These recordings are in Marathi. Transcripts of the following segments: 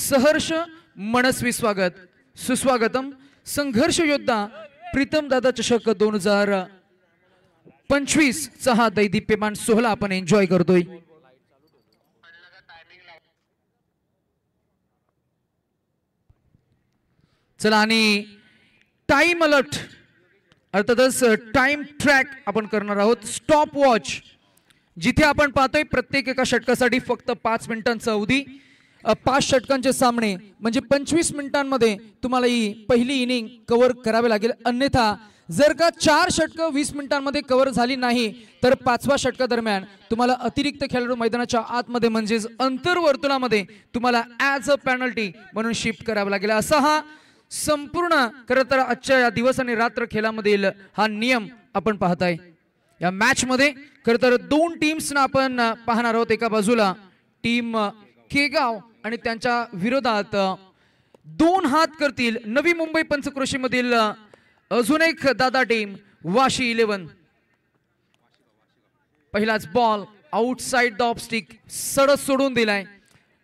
सहर्ष मनस्वी स्वागत सुस्वागतम संघर्ष योद्धा प्रीतम दादा चषक 2025 चा हा दैदिप्यमान सोहळा आपण एन्जॉय करतोय। चला आणि टाइम अलर्ट अर्थातच टाइम ट्रॅक आपण करणार आहोत। स्टॉप वॉच जिथे आपण पाहतोय प्रत्येक एका षटकासाठी फक्त 5 मिनिटांचा अवधी, 5 षटकांचे सामने म्हणजे 25 मिनिटांमध्ये तुम्हाला ही पहिली इनिंग कव्हर करावी लागेल। अन्यथा जर का 4 षटक 20 मिनिटांमध्ये कव्हर झाली नाही तर 5व्या षटका दरम्यान तुम्हाला अतिरिक्त खेळाडू मैदानाच्या आतमध्ये म्हणजेच अंतर्वर्तुळामध्ये तुम्हाला ॲज अ पेनल्टी म्हणून शिफ्ट करावा लागेल। असा हा संपूर्ण खरं तर आजच्या या दिवस आणि रात्र खेळामधील हा नियम आपण पाहताय। या मॅच मध्ये खरं तर 2 टीम्सना आपण पाहणार आहोत। एका बाजूला टीम केगाव आणि त्यांच्या विरोधात 2 हात करतील नवी मुंबई पंचक्रोशी मधील अजून एक दादा टीम वाशी 11। पहिलाच ball outside the off stick सडक सोडून दिलाय।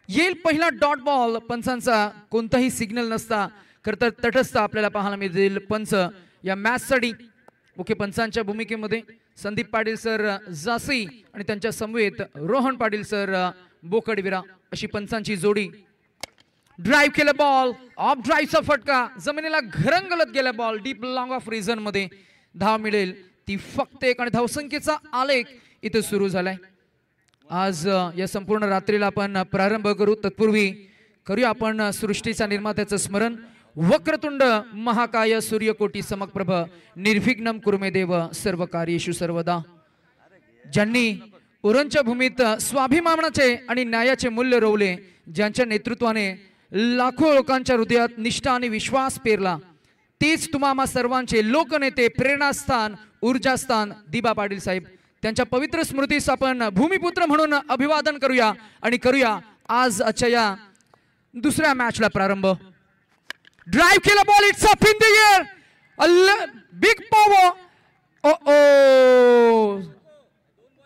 येईल पहिला डॉट बॉल, पंचांचा कोणताही सिग्नल नसता खरं तर तटस्थ आपल्याला पाहायला मिळतील पंच या मॅच साठी। मुख्य पंचांच्या भूमिकेमध्ये संदीप पाटील सर जासी आणि त्यांच्या समवेत रोहन पाटील सर बोकडविरा अशी पंचांची जोडी। ड्राइव्ह केला बॉल, ऑफ ड्राइव्हचा फटका, जमिनीला घरंगलत गेला ball, deep long off reason मध्ये धाव मिळेल ती फक्त 1 आणि धावसंख्येचा आलेख इथे सुरू झालाय। आज या संपूर्ण रात्रीला आपण प्रारंभ करू तत्पूर्वी करूया आपण सृष्टीच्या निर्मात्याचं स्मरण। वक्रतुंड महाकाय सूर्यकोटी समप्रभ निर्विघ्नं कुरुमे देव सर्व कार्येषु सर्वदा। ज्यांनी उरणच्या भूमीत स्वाभिमानाचे आणि न्यायाचे मूल्य रोवले, ज्यांच्या नेतृत्वाने लाखो लोकांच्या हृदयात निष्ठा आणि विश्वास पेरला, तेच तुम्हा सर्वांचे लोकनेते प्रेरणास्थान ऊर्जास्थान दिबा पाटील साहेब। त्यांच्या पवित्र स्मृतीस आपण भूमिपुत्र म्हणून अभिवादन करूया आणि करूया आज आजच्या या दुसऱ्या मॅचला प्रारंभ। ड्राइव्ह केला ball, it's up in the air, big power,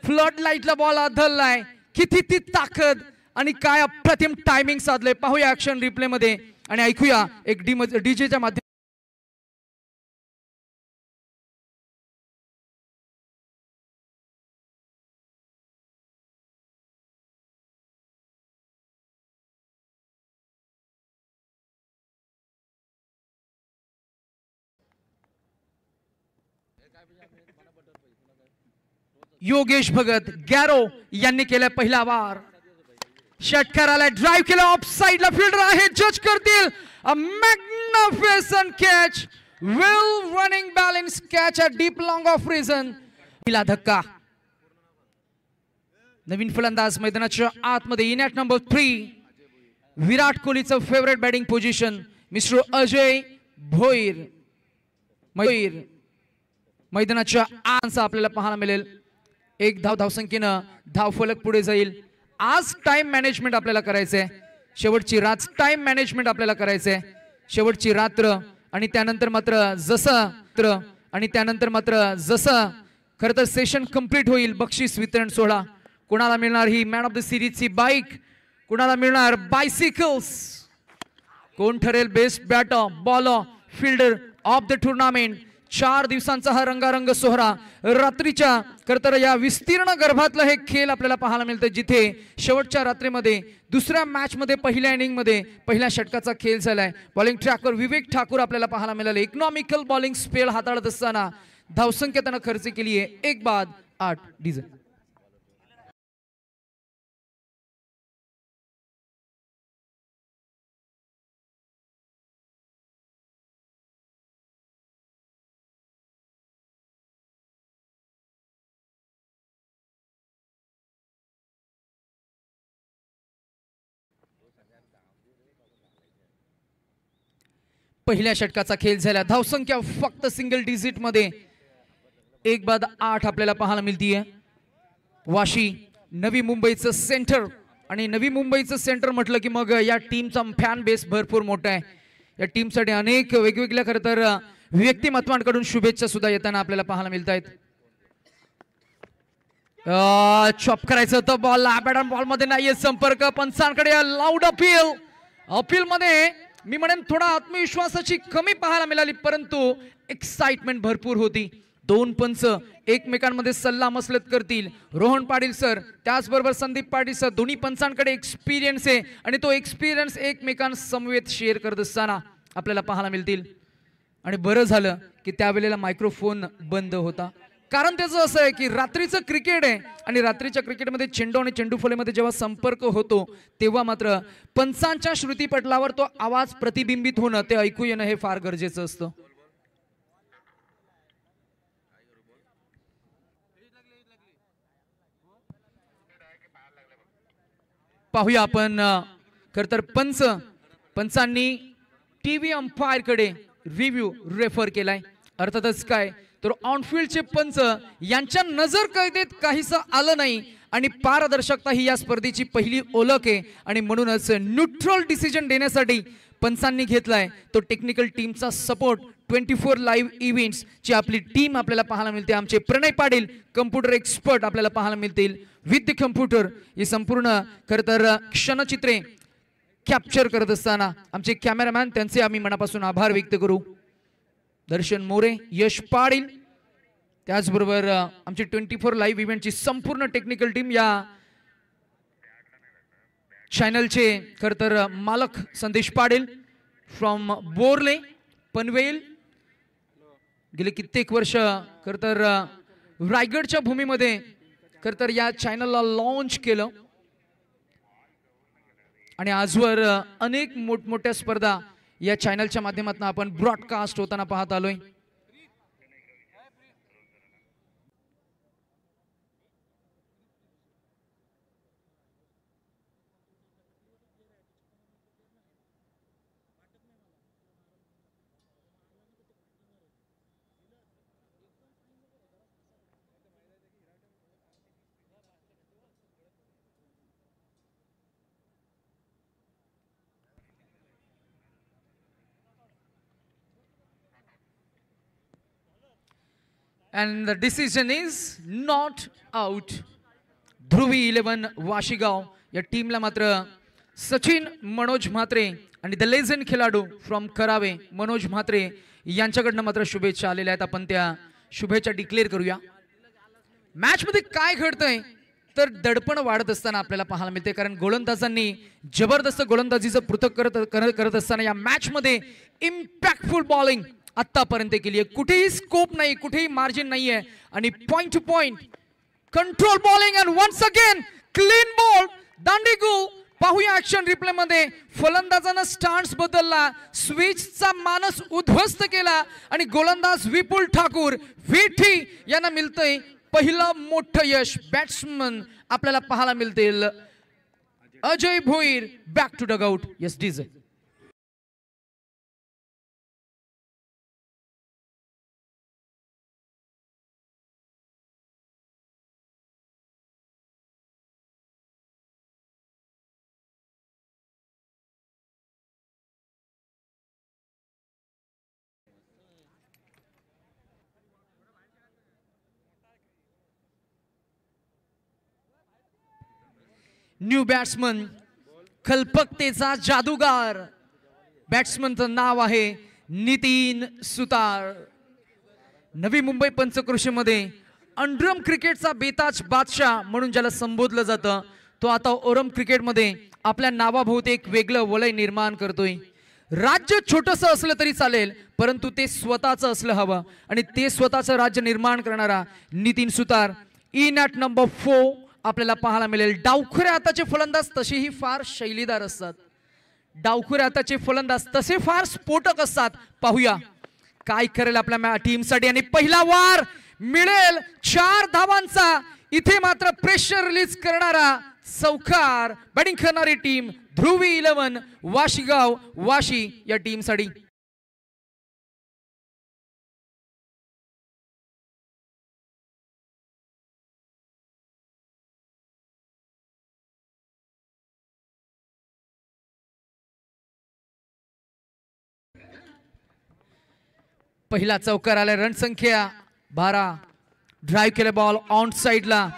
flood लाईटला बॉल आदळलाय, किती ती ताकद आणि काय अप्रतिम टायमिंग साधले। पाहूया ऍक्शन रिप्ले मध्ये आणि ऐकूया एक डीजेच्या माध्यमातून। योगेश भगत गॅरो यांनी केला पहिला वार, षटकाराला ड्राइव्ह केला, ऑफ साइडला फील्डर आहे, जज करतील। A magnificent catch, well running balance catch a deep long off region. पहिला धक्का, नवीन फलंदाज मैदानाच्या आतमध्ये इन ॲट नंबर 3 विराट कोहलीचं favourite batting position mister Ajay Bhoir. मैदानाच्या आतचा आपल्याला पाहायला मिळेल। 1 धावसंख्येनं धावफलक पुढे जाईल। आज टाइम मॅनेजमेंट आपल्याला करायचंय, शेवटची रात्र टाइम मॅनेजमेंट आपल्याला करायचंय, शेवटची रात्र आणि त्यानंतर मात्र जसं खरं तर सेशन कंप्लीट होईल बक्षीस वितरण सोहळा। कुणाला मिळणार ही मॅन ऑफ द सिरीजची बाईक, कुणाला मिळणार बायसिकल्स, कोण ठरेल best batter bowler fielder of the tournament. 4 दिवसांचा हा रंगारंग सोहळा रात्रीच्या खरं तर या विस्तीर्ण गर्भातलं हे खेळ आपल्याला पाहायला मिळतं, जिथे शेवटच्या रात्रीमध्ये दुसऱ्या मॅच मध्ये पहिल्या इनिंग मध्ये पहिल्या षटकाचा खेळ झालाय। बॉलिंग ट्रॅकवर विवेक ठाकूर आपल्याला पाहायला मिळाले। इकॉनॉमिकल बॉलिंग स्पेल हाताळत असताना धावसंख्या त्यानं खर्च केली आहे 1 बाद 8 डीझल। पहिल्या षटकाचा खेळ झाला, धावसंख्या फक्त सिंगल डिजिट मध्ये 1 बाद 8 आपल्याला पाहायला मिळतीये। वाशी नवी मुंबईचं सेंटर आणि नवी मुंबईचं सेंटर म्हटलं की मग या टीमचा फॅन बेस भरपूर मोठा आहे। या टीमसाठी अनेक वेगवेगळ्या खरं तर व्यक्तिमत्वांकडून शुभेच्छा सुद्धा येताना आपल्याला पाहायला मिळत आहेत। चॉप करायचं होतं बॉल, बॅट बॉल मध्ये नाहीये संपर्क, पंचांकडे लाऊड अपील अपील मध्ये मी म्हणेन थोडा आत्मविश्वासाची कमी पाहायला मिळाली, परंतु एक्साइटमेंट भरपूर होती. दोन पंच एकमेकांमध्ये सल्ला मसलत करतील. रोहन पाटील सर त्याचबरोबर संदीप पाटील सर दोन्ही पंचांकडे एक्सपिरियन्स आहे आणि तो एक्सपिरियन्स एकमेकांसमवेत शेअर करत असताना आपल्याला पाहायला मिळतील. आणि बरं झालं की त्यावेळेला मायक्रोफोन बंद होता, कारण त्याचं असं आहे की रात्रीचं क्रिकेट आहे आणि रात्रीच्या क्रिकेटमध्ये चेंडू आणि चेंडूफुलेमध्ये जेव्हा संपर्क होतो तेव्हा मात्र पंचांच्या श्रुतीपटलावर तो आवाज प्रतिबिंबित होणं, ते ऐकू येणं हे फार गरजेचं असतं. पाहूया आपण खरतर पंचांनी टीव्ही अंपायर कडे रिव्ह्यू रेफर केलाय. अर्थातच काय तर ऑनफिल्डचे पंच यांच्या नजर कैदेत काहीसं आलं नाही आणि पारदर्शकता ही या स्पर्धेची पहिली ओळख आहे आणि म्हणूनच न्यूट्रल डिसिजन देण्यासाठी पंचांनी घेतलाय तो टेक्निकल टीमचा सपोर्ट. 24 लाईव्ह इव्हेंट्स ची आपली टीम आपल्याला पाहायला मिळते. आमचे प्रणय पाटील कम्प्युटर एक्सपर्ट आपल्याला पाहायला मिळतील. विथ द कम्प्युटर ही संपूर्ण खरतर क्षणचित्रे कॅप्चर करत असताना आमचे कॅमेरामॅन त्यांचे आम्ही मनापासून आभार व्यक्त करू. दर्शन मोरे, यश पाटील, त्याचबरोबर आमची 24 लाईव्ह इव्हेंटची संपूर्ण टेक्निकल टीम, या चॅनलचे खरतर मालक संदेश पाटील फ्रॉम बोरले पनवेल. गेले कित्येक वर्ष खरतर रायगडच्या भूमीमध्ये खरतर या चॅनलला लॉन्च केलं आणि आजवर अनेक मोठमोठ्या स्पर्धा या चॅनलच्या माध्यमातून आपण ब्रॉडकास्ट होताना पाहत आलोय. And the decision is not out. ध्रुवी 11 वाशीगाव या टीमला मात्र सचिन मनोज म्हात्रे आणि द लेजंड खेळाडू फ्रॉम करावे मनोज म्हात्रे यांच्याकडनं मात्र शुभेच्छा आलेल्या आहेत. आपण त्या शुभेच्छा डिक्लेअर करूया. मॅच मध्ये काय घडतंय तर दडपण वाढत असताना आपल्याला पाहायला मिळते, कारण गोलंदाजांनी जबरदस्त गोलंदाजीचं पृथक करत असताना या मॅच मध्ये इम्पॅक्टफुल बॉलिंग आतापर्यंत केली आहे. कुठेही स्कोप नाही, कुठेही मार्जिन नाहीये आणि point to point control bowling and once again clean ball दांडेगुळ. पाहूया ऍक्शन रिप्ले मध्ये फलंदाजानं स्टान्स बदलला, स्विचचा मानस उद्ध्वस्त केला आणि गोलंदाज विपुल ठाकूर विठी यांना मिळतंय पहिलं मोठं यश. बॅट्समन आपल्याला पाहायला मिळतील Ajay Bhoir back to dugout. Yes DJ. New batsman कल्पकतेचा जादूगार, बॅट्समनचं नाव आहे नितीन सुतार. नवी मुंबई पंचक्रोशीमध्ये अंडरम क्रिकेटचा बेताज बादशाह म्हणून ज्याला संबोधलं जातं, तो आता ओरम क्रिकेटमध्ये आपल्या नावाभोवती एक वेगळं वलय निर्माण करतोय. राज्य छोटंसं असलं तरी चालेल, परंतु ते स्वतःचं असलं हवं आणि ते स्वतःचं राज्य निर्माण करणारा नितीन सुतार इन ॲट नंबर 4 आपल्याला पाहायला मिळेल. डावखुऱ्या हाताचे फलंदाज तसेही फार शैलीदार असतात, डावखुऱ्या हाताचे फलंदाज तसे फार स्फोटक असतात. पाहूया काय करेल आपल्या टीमसाठी आणि पहिला वार मिळेल 4 धावांचा. इथे मात्र प्रेशर रिलीज करणारा चौकार बॅटिंग करणारी टीम ध्रुवी 11 वाशीगाव वाशी या टीमसाठी. पहिला चौकार आला, रन संख्या 12. ड्राइव्ह केले बॉल ऑन साइडला.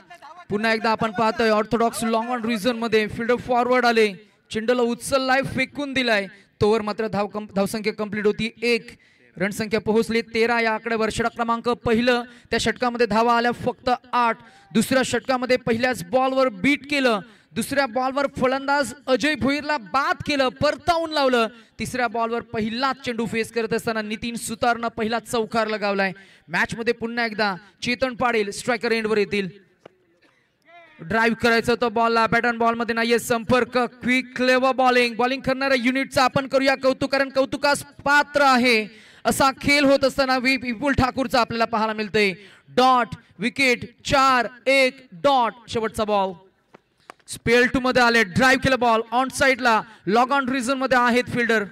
पुन्हा एकदा आपण पाहतोय ऑर्थोडॉक्स लॉंग ऑन रिझन मध्ये फिल्डर फॉरवर्ड आले. चेंडूला उचललाय, फेकून दिलाय, तोवर मात्र धावसंख्या कंप्लीट होती 1. रणसंख्या पोहोचली 13 या आकड्यावर. षटक क्रमांक पहिलं, त्या षटकामध्ये धावा आल्या फक्त 8. दुसऱ्या षटकामध्ये पहिल्याच बॉलवर बीट केलं, दुसऱ्या बॉलवर फलंदाज अजय भोईरला बाद केलं, परतावून लावलं. तिसऱ्या बॉलवर पहिलाच चेंडू फेस करत असताना नितीन सुतारनं पहिला चौकार लगावलाय. मॅच मध्ये पुन्हा एकदा चेतन पाटील स्ट्रायकर एंडवर येतील. ड्राइव्ह करायचं होतं बॉलला, पॅटर्न बॉल मध्ये नाहीये संपर्क. क्विक क्लेवर बॉलिंग करणाऱ्या युनिटचा आपण करूया कौतुक, कारण कौतुकास पात्र आहे असा खेळ होत असताना विपुल ठाकूरचा आपल्याला पाहायला मिळतंय. Dot, wicket, 4-1 dot. शेवटचा बॉल स्पेल 2 मध्ये आले, ड्राइव्ह केलं बॉल ऑन साइडला, लॉग ऑन रिझन मध्ये आहेत फिल्डर.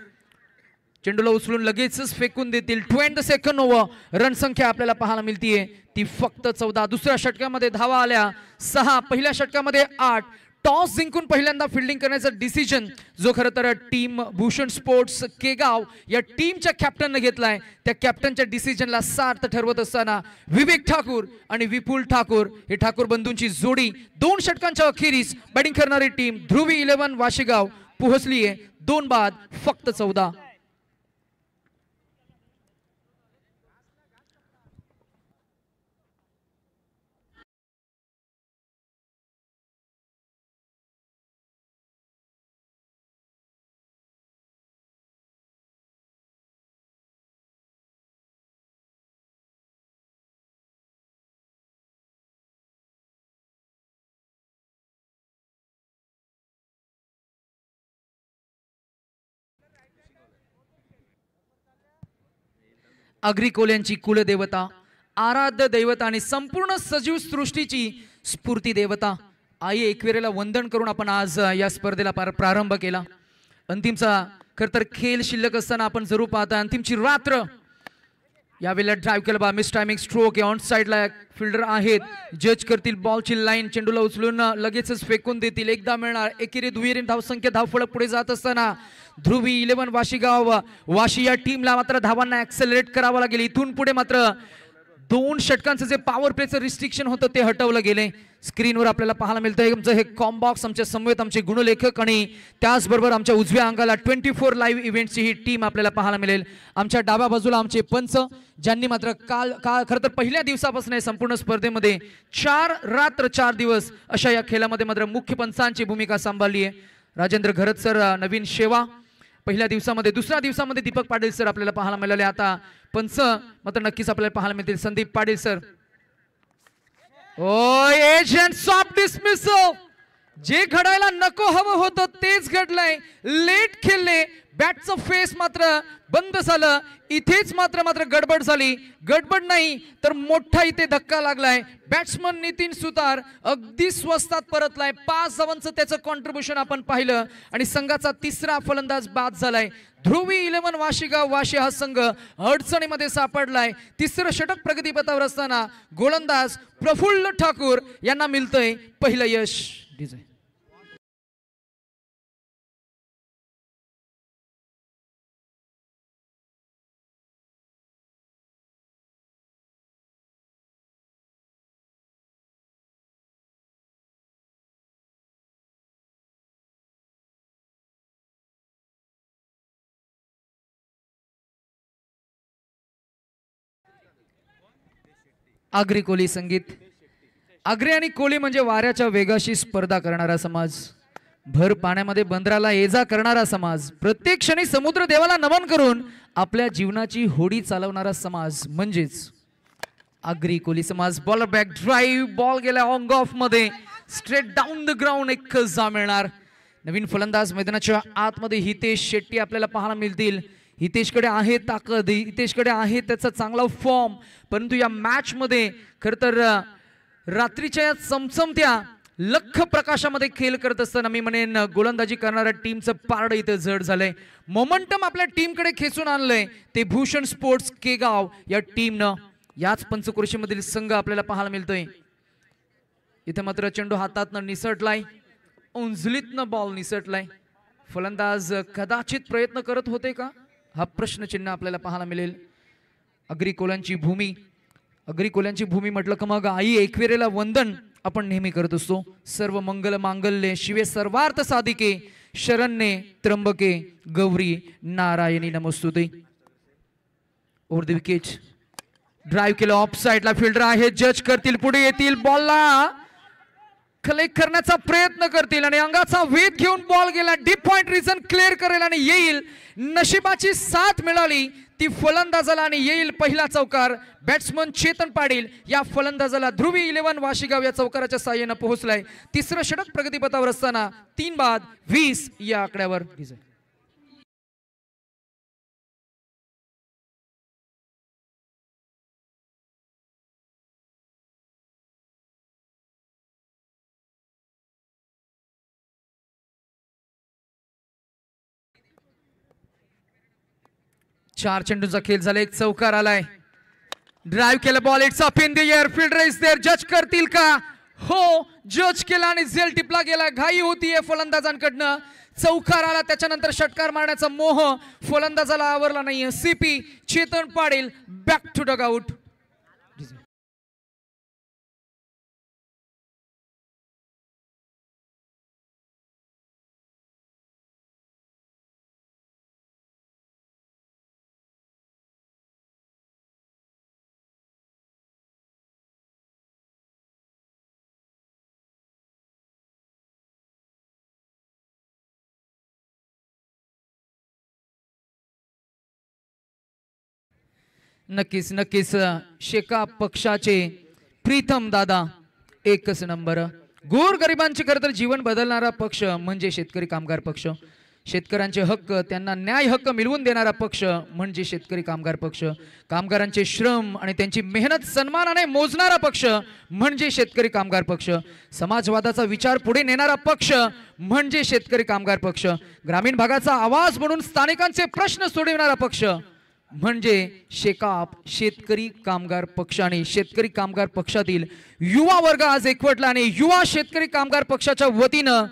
चेंडूला उचलून लगेचच फेकून देतील. 22nd over. रणसंख्या आपल्याला पाहायला मिळतीये ती फक्त 14. दुसऱ्या षटकामध्ये धावा आल्या 6, पहिल्या षटकामध्ये 8. टॉस जिंकून पहिल्यांदा फिल्डिंग करण्याचा डिसिजन जो खरं तर टीम भूषण स्पोर्ट्स केगाव या टीमच्या कॅप्टनने घेतलाय. त्या कॅप्टनच्या डिसिजनला सार्थ ठरवत असताना विवेक ठाकूर आणि विपुल ठाकूर हे ठाकूर बंधूंची जोडी 2 षटकांच्या अखेरीस बॅटिंग करणारी टीम ध्रुवी 11 वाशेगाव पोहोचलीये 2 बाद फक्त 14. आगरी कोल्यांची कुलदेवता, आराध्य दैवता आणि संपूर्ण सजीव सृष्टीची स्फूर्ती देवता आई एकविरेला वंदन करून आपण आज या स्पर्धेला प्रारंभ केला. अंतिमचा खरतर खेळ शिल्लक असताना आपण जरूर पाहता अंतिमची रात्र. यावेळेला ड्राइव्ह केला बा, मिस टायमिंग स्ट्रोक. ऑन साइडला फिल्डर आहेत, जज करतील बॉलची लाईन, चेंडूला उचलून लगेचच फेकून देतील. एकदा मिळणार एकेरी दुहेरी धावसंख्या धावफलक पुढे जात असताना ध्रुवी 11 वाशीगाव वाशी या टीमला मात्र धावांना ऍक्सेलरेट करावं लागेल. इथून पुढे मात्र 2 षटकांचं जे पॉवर प्लेचं रिस्ट्रिक्शन होतं ते हटवलं गेले. स्क्रीनवर आपल्याला पाहायला मिळतंय आमचं हे कॉम्बॉक्स, आमच्या समवेत आमचे गुणलेखक आणि त्याचबरोबर आमच्या उजव्या अंगाला 24 लाईव्ह इव्हेंट्सची ही टीम आपल्याला पाहायला मिळेल. आमच्या डाव्या बाजूला आमचे पंच, ज्यांनी मात्र काल खरं तर पहिल्या दिवसापासून संपूर्ण स्पर्धेमध्ये 4 रात्र 4 दिवस अशा या खेळामध्ये मात्र मुख्य पंचांची भूमिका सांभाळली आहे. राजेंद्र घरत सर, नवीन शेवा पहिल्या दिवसामध्ये. दुसऱ्या दिवसामध्ये दीपक पाटील सर आपल्याला पाहायला मिळाले. आता पंच मात्र नक्कीच आपल्याला पाहायला मिळतील. Sandeep Patil sir. Oh agents of dismissal, जे घडायला नको हवं होतं तेच घडलंय. लेट खेळले, बॅटचं फेस मात्र बंद झालं. इथेच मात्र गडबड झाली. गडबड नाही तर मोठा इथे धक्का लागलाय. बॅट्समन नितीन सुतार अगदी स्वस्तात परतलाय. 5 धावांचं त्याचं कॉन्ट्रीब्युशन आपण पाहिलं आणि संघाचा 3रा फलंदाज बाद झालाय. ध्रुवी 11 वाशीगाव वाशी हा संघ अडचणीमध्ये सापडलाय. 3रं षटक प्रगतीपथावर असताना गोलंदाज प्रफुल्ल ठाकूर यांना मिळतंय पहिलं यश. आगरी कोली संगीत. आगरी आणि कोली म्हणजे वाऱ्याच्या वेगाशी स्पर्धा करणारा समाज, भर पाण्यामध्ये बंदराला एजा करणारा समाज, प्रत्येक क्षणी समुद्र देवाला नमन करून आपल्या जीवनाची होडी चालवणारा समाज म्हणजेच आगरी कोली समाज. बॉलर बॅक ड्राइव्ह, बॉल गेला ऑन ऑफ मध्ये, स्ट्रेट डाऊन द ग्राउंड. एक जा मिळणार. नवीन फलंदाज मैदानाच्या आतमध्ये हितेश शेट्टी आपल्याला पाहायला मिळतील. हितेशकडे आहे ताकद, हितेशकडे आहे त्याचा चांगला फॉर्म, परंतु या मॅच मध्ये खरं तर रात्रीच्या चमचमत्या लख प्रकाशामध्ये खेळ करत असताना मी म्हणेन गोलंदाजी करणाऱ्या टीमचं पारड इथं जड झालंय. मोमेंटम आपल्या टीमकडे खेचून आणलंय ते भूषण स्पोर्ट्स केगाव या टीमनं. याच पंचक्रोशीमधील संघ आपल्याला पाहायला मिळतोय. इथे मात्र चेंडू हातातनं निसटलाय, उंजलीतनं बॉल निसटलाय. फलंदाज कदाचित प्रयत्न करत होते का, हा प्रश्नचिन्ह आपल्याला पाहायला मिळेल. आगरी कोल्यांची भूमी, आगरी कोल्यांची भूमी म्हटलं का मग आई एकविरेला वंदन आपण नेहमी करत असतो. सर्व मंगल मांगल्ये शिवे सर्वार्थ साधिके शरण्ये त्र्यंबके गौरी नारायणी नमोस्तुते. ओव्हर द विकेट ड्राइव्ह केलं ऑफ साइडला. फिल्डर आहे, जज करतील, पुढे येतील, बॉलला कलेक्ट करण्याचा प्रयत्न करतील आणि अंगाचा वेध घेऊन बॉल गेला. डीप पॉइंट रिजन क्लिअर करेल आणि येईल. नशिबाची साथ मिळाली ती फलंदाजाला आणि येईल पहिला चौकार. बॅट्समन चेतन पाटील या फलंदाजाला ध्रुवी 11 वाशीगाव या चौकाराच्या साहाय्याने पोहोचलाय. तिसरं षटक प्रगतीपथावर असताना 3 बाद 20 या आकड्यावर. चार चेंडूचा खेळ झाला. एक चौकार आलाय. ड्राइव्ह केलं, ball it's up in the air. Fielder is there. जज करतील का? हो, जज केला आणि झेल टिपला गेला. घाई होतीये फलंदाजांकडनं. चौकार आला, त्याच्यानंतर षटकार मारण्याचा मोह फलंदाजाला आवरला नाहीये. CP Chetan Patil back to dugout. नक्कीच नक्कीच शेका पक्षाचे प्रीतम दादा एकच नंबर. गोरगरिबांचे खरं तर जीवन बदलणारा पक्ष म्हणजे शेतकरी कामगार पक्ष. शेतकऱ्यांचे हक्क, त्यांना न्याय हक्क मिळवून देणारा पक्ष म्हणजे शेतकरी कामगार पक्ष. कामगारांचे श्रम आणि त्यांची मेहनत सन्मानाने मोजणारा पक्ष म्हणजे शेतकरी कामगार पक्ष. समाजवादाचा विचार पुढे नेणारा पक्ष म्हणजे शेतकरी कामगार पक्ष. ग्रामीण भागाचा आवाज म्हणून स्थानिकांचे प्रश्न सोडविणारा पक्ष म्हणजे शेकाप शेतकरी कामगार पक्ष. आणि शेतकरी कामगार पक्षातील युवा वर्ग आज एकवटला आणि युवा शेतकरी कामगार पक्षाच्या वतीनं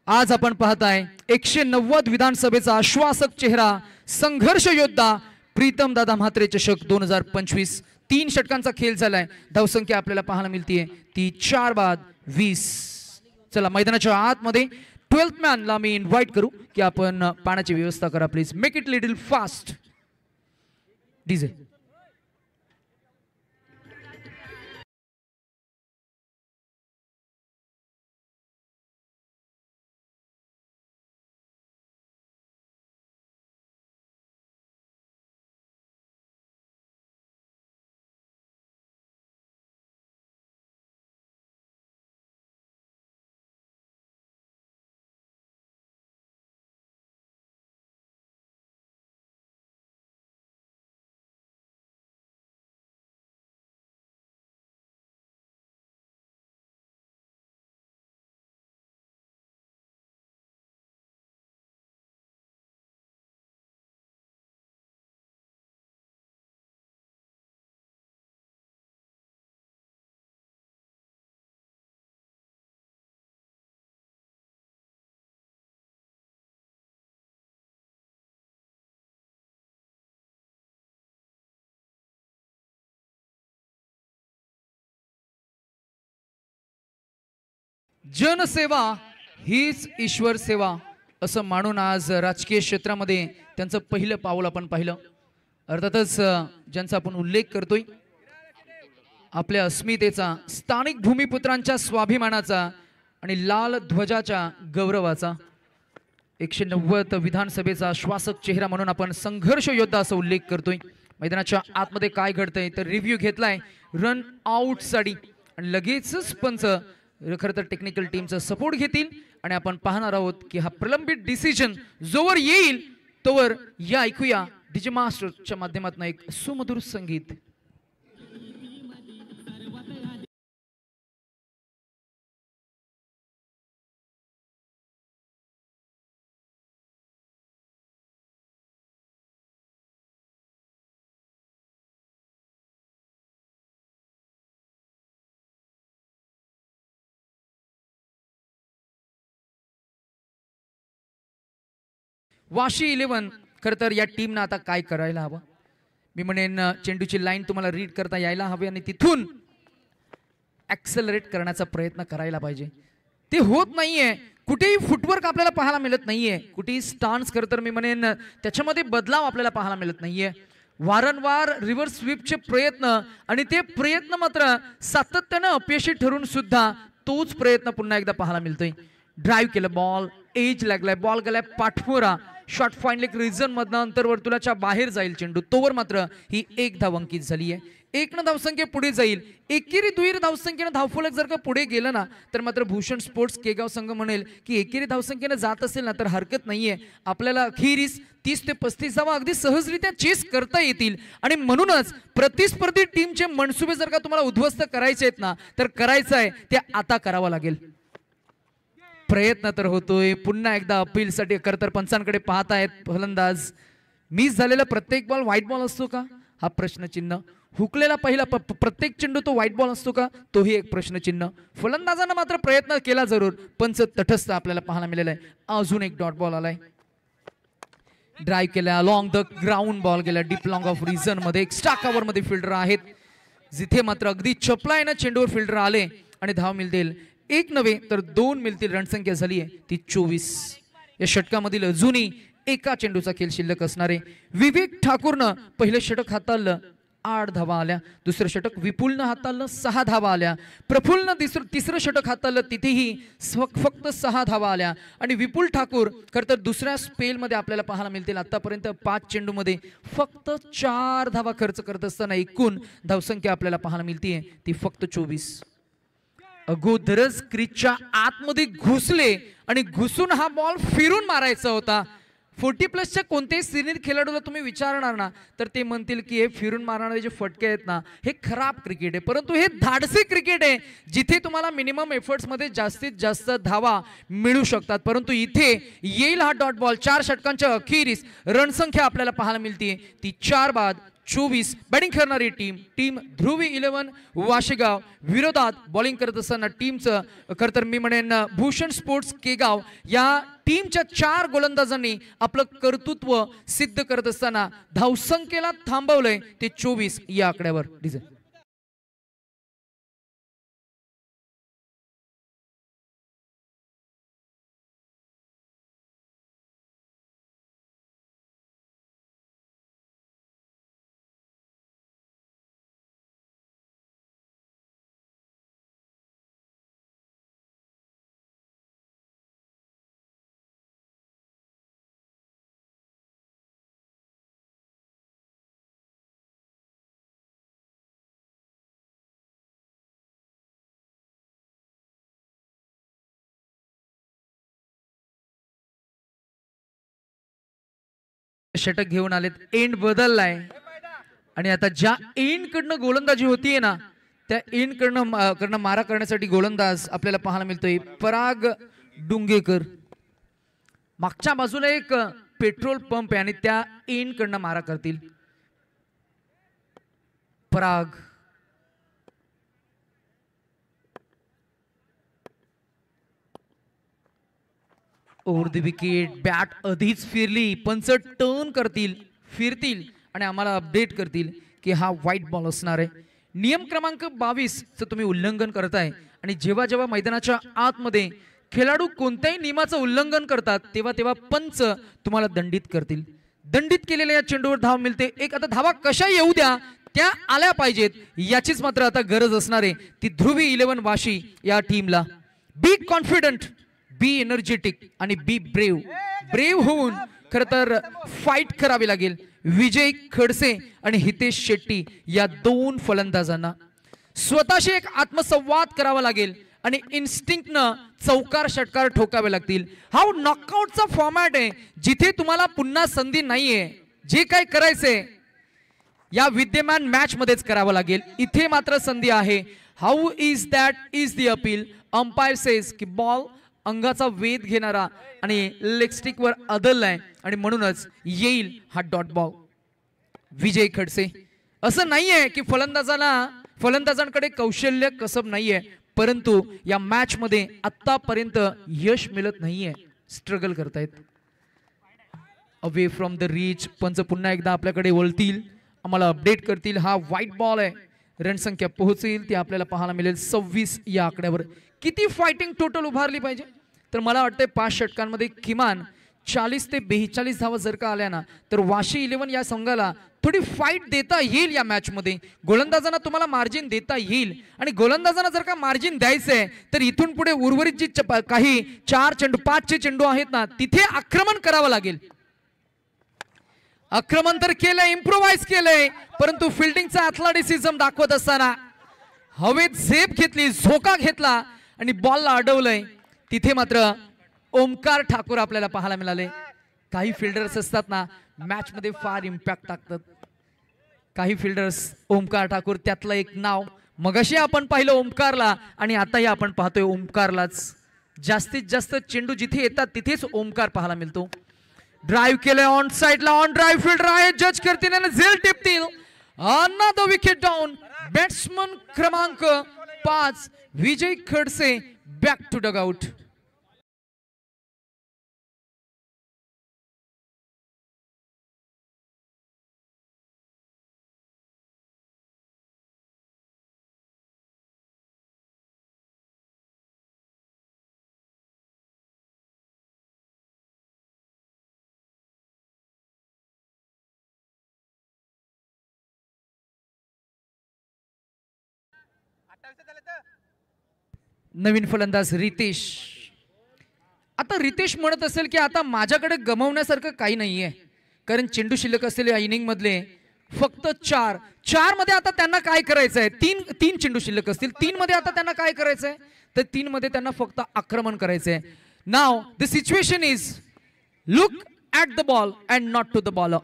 आज आपण पाहताय 190 विधानसभेचा आश्वासक चेहरा, संघर्ष योद्धा प्रीतम दादा म्हात्रे चषक 2025. 3 षटकांचा खेळ झालाय. धावसंख्या आपल्याला पाहायला मिळतीये ती 4 बाद 20. चला मैदानाच्या आतमध्ये 12th मॅनला मी इन्व्हाइट करू की आपण पाण्याची व्यवस्था करा please. Make it little fast DJ. जनसेवा हीच ईश्वर सेवा असं मानून आज राजकीय क्षेत्रामध्ये त्यांचं पहिलं पाऊल आपण पाहिलं. अर्थातच ज्यांचा आपण उल्लेख करतोय, आपल्या अस्मितेचा, स्थानिक भूमिपुत्रांच्या स्वाभिमानाचा आणि लाल ध्वजाच्या गौरवाचा, 190 विधानसभेचा श्वासक चेहरा म्हणून आपण संघर्ष योद्धा असा उल्लेख करतोय. मैदानाच्या आतमध्ये काय घडतंय तर रिव्ह्यू घेतलाय रन आउट साठी आणि लगेचच पंच खरं तर टेक्निकल टीमचा सपोर्ट घेतील आणि आपण पाहणार आहोत की हा प्रलंबित डिसिजन जोवर येईल तोवर या ऐकूया डीजे मास्टरच्या माध्यमातून एक सुमधुर संगीत. वाशी 11 खरं तर या टीमनं आता काय करायला हवं, मी म्हणेन चेंडूची लाईन तुम्हाला रीड करता यायला हवी आणि तिथून ॲक्सेलरेट करण्याचा प्रयत्न करायला पाहिजे. ते होत नाहीये. कुठेही फुटवर्क आपल्याला पाहायला मिळत नाहीये. कुठेही स्टान्स खरं तर मी म्हणेन त्याच्यामध्ये बदलाव आपल्याला पाहायला मिळत नाहीये. वारंवार रिव्हर्स स्वीपचे प्रयत्न आणि ते प्रयत्न मात्र सातत्यानं अपयशी ठरून सुद्धा तोच प्रयत्न पुन्हा एकदा पाहायला मिळतोय. ड्राईव्ह केलं, बॉल एज लागलाय, बॉल गेलाय पाठमोरा, शॉट फाईन लेग रिजन मधनं अंतर्वर्तुळाच्या बाहेर जाईल चेंडू. तोवर मात्र ही 1 धाव अंकित झाली आहे. 1 धावसंख्या पुढे जाईल. एकेरी दुहेरी धावसंख्येनं धावफलक जर का पुढे गेलं ना तर मात्र भूषण स्पोर्ट्स केगाव संघ म्हणेल की एकेरी धावसंख्येनं जात असेल ना तर हरकत नाहीये, आपल्याला अखेरीस 30 ते 35 धावा अगदी सहजरित्या चेस करता येतील. आणि म्हणूनच प्रतिस्पर्धी टीमचे मनसुबे जर का तुम्हाला उद्ध्वस्त करायचे आहेत ना तर करायचं आहे ते आता करावं लागेल. प्रयत्न तर होतोय. पुन्हा एकदा अपीलसाठी करतर पंचांकडे पाहत आहेत फलंदाज. मिस झालेला प्रत्येक बॉल व्हाईट बॉल असतो का हा प्रश्नचिन्ह. हुकलेला पहिला प्रत्येक चेंडू तो व्हाईट बॉल असतो का तोही एक प्रश्नचिन्ह. फलंदाजांना मात्र प्रयत्न केला जरूर. पंच तटस्थ आपल्याला पाहायला मिळालेला आहे. अजून एक डॉट बॉल आलाय. ड्राईव्ह केला अलॉंग द ग्राउंड, बॉल गेला डीप लॉंग ऑफ रिझन मध्ये. एक्स्ट्रा कव्हर मध्ये फिल्डर आहेत जिथे मात्र अगदी चपला ना चेंडूवर फिल्डर आले आणि धाव मिळतील. 1 नव्हे तर 2 मिळतील. रणसंख्या झाली आहे ती 24. या षटकामधील अजूनही एका चेंडूचा खेळ शिल्लक असणारे विवेक ठाकूरनं पहिलं षटक हाताळलं, 8 धावा आल्या. दुसरं षटक विपुलनं हाताळलं, 6 धावा आल्या. प्रफुल्लनं तिसरं षटक हाताळलं, तिथेही फक्त 6 धावा आल्या. आणि विपुल ठाकूर खरं तर दुसऱ्या स्पेलमध्ये आपल्याला पाहायला मिळतील. आतापर्यंत 5 चेंडूमध्ये फक्त 4 धावा खर्च करत असताना एकूण धावसंख्या आपल्याला पाहायला मिळते ती फक्त 24. अगोदरच क्रीजच्या आतमध्ये घुसले आणि घुसून हा बॉल फिरून मारायचा होता. 40+ कोणत्याही सिनियर खेळाडूला तुम्ही विचारणार ना तर ते म्हणतील की हे फिरून मारणारे जे फटके आहेत ना हे खराब क्रिकेट आहे. परंतु हे धाडसी क्रिकेट आहे जिथे तुम्हाला मिनिमम एफर्ट्स मध्ये जास्तीत जास्त धावा मिळू शकतात. परंतु इथे येईल हा डॉट बॉल. 4 षटकांच्या अखेरीस रणसंख्या आपल्याला पाहायला मिळते ती 4 बाद 24. बॅटिंग करणारी टीम ध्रुवी 11 वाशेगाव विरोधात बॉलिंग करत असताना टीमचं खरं तर मी म्हणेन भूषण स्पोर्ट्स केगाव या टीमच्या 4 गोलंदाजांनी आपलं कर्तृत्व सिद्ध करत असताना धावसंख्येला थांबवलंय ते 24 या आकड्यावर. डिझाईन षटक घेऊन आलेत. एंड बदललाय आणि आता ज्या एंड कडनं गोलंदाजी होतीये ना त्या एंड कडनं मारा करण्यासाठी गोलंदाज आपल्याला पाहायला मिळतोय पराग डुंगेकर. मागच्या बाजूला एक पेट्रोल पंप आहे आणि त्या एंड कडनं मारा करतील Parag. Over the wicket. Bat आधीच फिरली. पंच टर्न करतील, फिरतील आणि आम्हाला अपडेट करतील की हा व्हाईट बॉल असणार आहे. नियम क्रमांक 22 चं तुम्ही उल्लंघन करताय आणि जेव्हा जेव्हा मैदानाच्या आतमध्ये खेळाडू कोणत्याही नियमाचं उल्लंघन करतात तेव्हा तेव्हा पंच तुम्हाला दंडित करतील. दंडित केलेल्या या चेंडूवर धाव मिळते. एक आता धावा कशा येऊ द्या त्या आल्या पाहिजेत याचीच मात्र आता गरज असणार आहे ती ध्रुवी 11 वाशी या टीमला. बी कॉन्फिडंट, बी एनर्जेटिक आणि बी ब्रेव होऊन खर तर फाईट करावी लागेल विजय खडसे आणि हितेश शेट्टी या 2 फलंदाजांना. स्वतःशी एक आत्मसंवाद करावा लागेल आणि इन्स्टिंक्टनं चौकार षटकार ठोकावे लागतील. हा नॉकआउटचा फॉर्मॅट आहे जिथे तुम्हाला पुन्हा संधी नाहीये. जे काय करायचंय या विद्यमान मॅच मध्येच करावं लागेल. इथे मात्र संधी आहे. How is that is the appeal. Umpire says की बॉल अंगाचा वेध घेणारा आणि लेग स्टिक वर आदळलाय आणि म्हणूनच येईल हा डॉट बॉल. विजय खडसे. असं नाहीये की फलंदाजांकडे कौशल्य कसब नाहीये परंतु या मॅच मध्ये आतापर्यंत यश मिळत नाहीये. स्ट्रगल करतायत. Away from the reach. पंच पुन्हा एकदा आपल्याकडे वळतील, आम्हाला अपडेट करतील. हा व्हाईट बॉल आहे रणसंख्या पोहोचेल ती आपल्याला पाहायला मिळेल 26 या आकड्यावर. किती फायटिंग टोटल उभारली पाहिजे तर मला वाटतंय 5 षटकांमध्ये किमान 40 ते 42 धावा जर का आल्या ना तर वाशी 11 या संघाला थोडी फाईट देता येईल या मॅच मध्ये. गोलंदाजांना तुम्हाला मार्जिन देता येईल आणि गोलंदाजांना जर का मार्जिन द्यायचंय तर इथून पुढे उर्वरित जी काही 5 चे चेंडू आहेत ना तिथे आक्रमण करावं लागेल. आक्रमण तर केलंय, इम्प्रोवाइज केलंय, परंतु फिल्डिंगचा ॲथलेटिसिझम दाखवत असताना हवेत झेप घेतली, झोका घेतला आणि बॉलला अडवलंय. तिथे मात्र ओमकार ठाकूर आपल्याला पाहायला मिळाले. काही फिल्डर्स असतात ना मॅच मध्ये फार इम्पॅक्ट टाकतात. काही फिल्डर्स ओमकार ठाकूर त्यातलं एक नाव. मगाशी आपण पाहिलं ओमकारला आणि आताही आपण पाहतोय ओमकारलाच. जास्तीत जास्त चेंडू जिथे येतात तिथेच ओमकार पाहायला मिळतो. ड्राइव्ह केलंय ऑन साइडला, ऑन ड्राइव्ह फिल्डर आहे, जज करतील आणि झेल टिपतील. Another wicket down. बॅट्समन क्रमांक 5 Vijay Khadse back to dugout. नवीन फलंदाज रितेश. आता रितेश म्हणत असेल की आता माझ्याकडे गमावण्यासारखं काही नाहीये कारण चेंडू शिल्लक असलेल्या इनिंग मधले फक्त 4 मध्ये आता त्यांना काय करायचंय. तीन चेंडू शिल्लक असतील, 3 मध्ये आता त्यांना काय करायचंय तर 3 मध्ये त्यांना फक्त आक्रमण करायचंय. Now the situation is look at the ball and not to the bowler.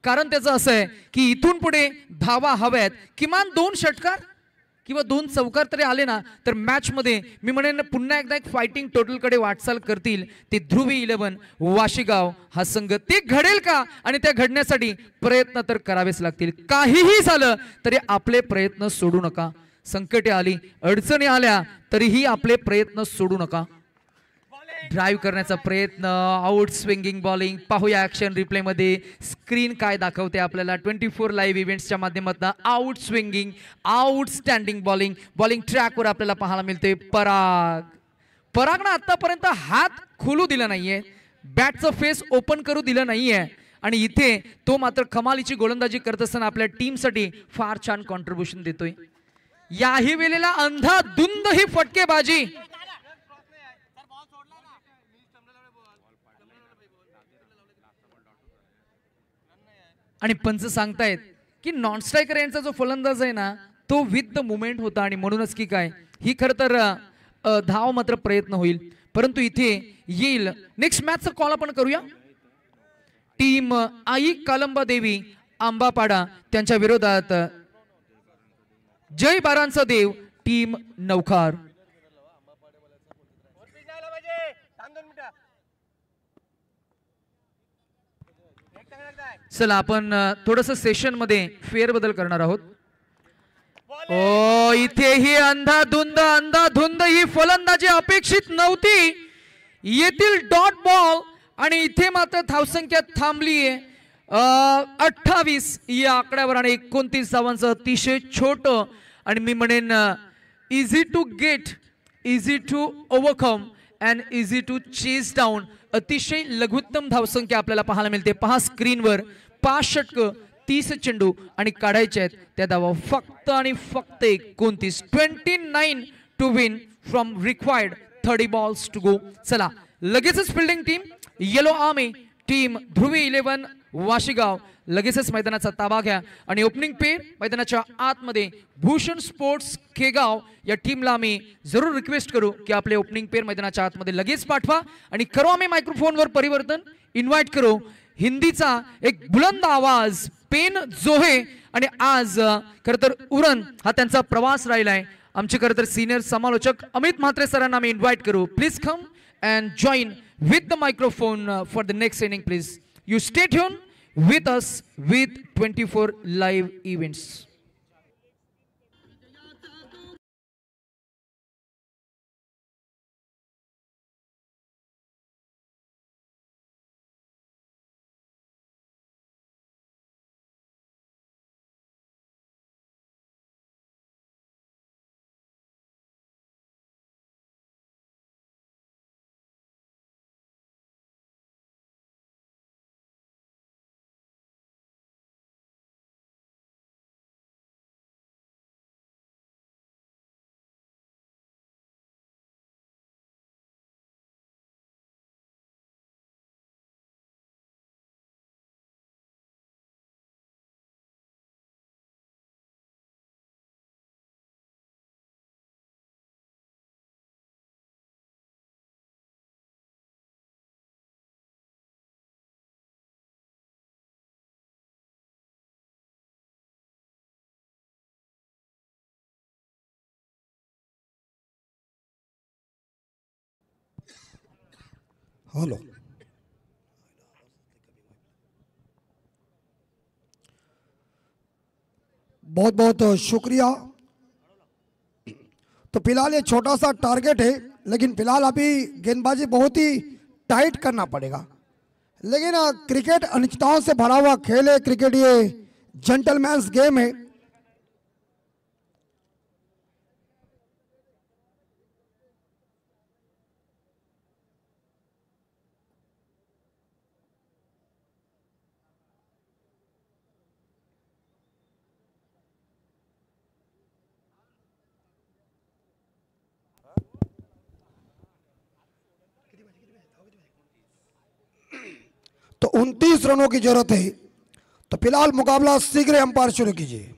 कारण त्याचं असं आहे की इथून पुढे धावा हव्यात, किमान 2 षटकार किंवा 2 चौकार तरी आले ना तर मॅच मध्ये मी म्हणेन पुन्हा एकदा एक फायटिंग टोटल कडे वाटचाल करतील ते ध्रुवी 11 वाशीगाव हा संघ. ते घडेल का आणि त्या घडण्यासाठी प्रयत्न तर करावेच लागतील. काहीही झालं तरी आपले प्रयत्न सोडू नका. संकटे आली, अडचणी आल्या तरीही आपले प्रयत्न सोडू नका. ड्राइव्ह करण्याचा प्रयत्न, आउट स्विंगिंग बॉलिंग. पाहूया ऍक्शन रिप्ले मध्ये स्क्रीन काय दाखवते आपल्याला. 24 लाईव्ह इव्हेंट्सच्या माध्यमातून out swinging, out standing bowling, bowling ट्रॅकवर आपल्याला पाहायला मिळते. परागनं आतापर्यंत हात खोलू दिला नाहीये, बॅटचं फेस ओपन करू दिलं नाहीये आणि इथे तो मात्र कमालीची गोलंदाजी करत असताना आपल्या टीमसाठी फार छान कॉन्ट्रीब्युशन देतोय. याही वेळेला अंधाधुंद ही फटकेबाजी. आणि पंच सांगतायत की नॉन स्ट्रायकर यांचा जो फलंदाज आहे ना तो विथ द मुवमेंट होता आणि म्हणूनच की काय ही खरं तर धाव मात्र प्रयत्न होईल. परंतु इथे येईल नेक्स्ट मॅचचा कॉल आपण करूया. टीम आई कालंबा देवी आंबापाडा त्यांच्या विरोधात जय बारांचा देव टीम नौखार. चला आपण थोडस सेशन मध्ये फेरबदल करणार आहोत. ओ इथेही अंधाधुंद ही फलंदाजी अपेक्षित नव्हती. येथील डॉट बॉल आणि इथे मात्र धावसंख्या थांबलीये 28 या आकड्यावर आणि 29 धावांचं अतिशय छोट आणि मी म्हणेन easy to get, easy to overcome and easy to chase down. अतिशय लघुत्तम धावसंख्या आपल्याला पाहायला मिळते. पहा स्क्रीनवर 5 षटक 30 चेंडू आणि काढायचे आहेत त्या धावा फक्त आणि फक्त 29. 29 to win from required 30 balls to go. चला लगेचच fielding team yellow army team Dhruvi 11 Vashigaon लगेचच मैदानाचा ताबा घ्या आणि ओपनिंग पेर मैदानाच्या आतमध्ये भूषण स्पोर्ट्स केगाव या टीमला आम्ही जरूर रिक्वेस्ट करू की आपले ओपनिंग पेर मैदानाच्या आतमध्ये लगेच पाठवा आणि करू आम्ही मायक्रोफोनवर परिवर्तन. इन्व्हाइट करू हिंदीचा एक बुलंद आवाज पेन जोहे आणि आज खरं तर उरण हा त्यांचा प्रवास राहिलाय. आमचे खरं तर सिनियर समालोचक अमित म्हात्रे सरांना आम्ही इन्व्हाइट करू. Please come and join with the microphone for the next inning please. You stay tune with us with 24 live events. Hello, बहुत बहुत शुक्रिया। तो फिलहाल ये छोटा सा टारगेट है, लेकिन फिलहाल अभी गेंदबाजी बहुत ही टाइट करना पड़ेगा। लेकिन क्रिकेट अनिश्चितताओं से भरा हुआ खेल है, क्रिकेट ये जेंटलमैन्स गेम है। तो 29 रनों की जरूरत है। तो फिलहाल मुकाबला शीघ्र अंपायर शुरू कीजिए।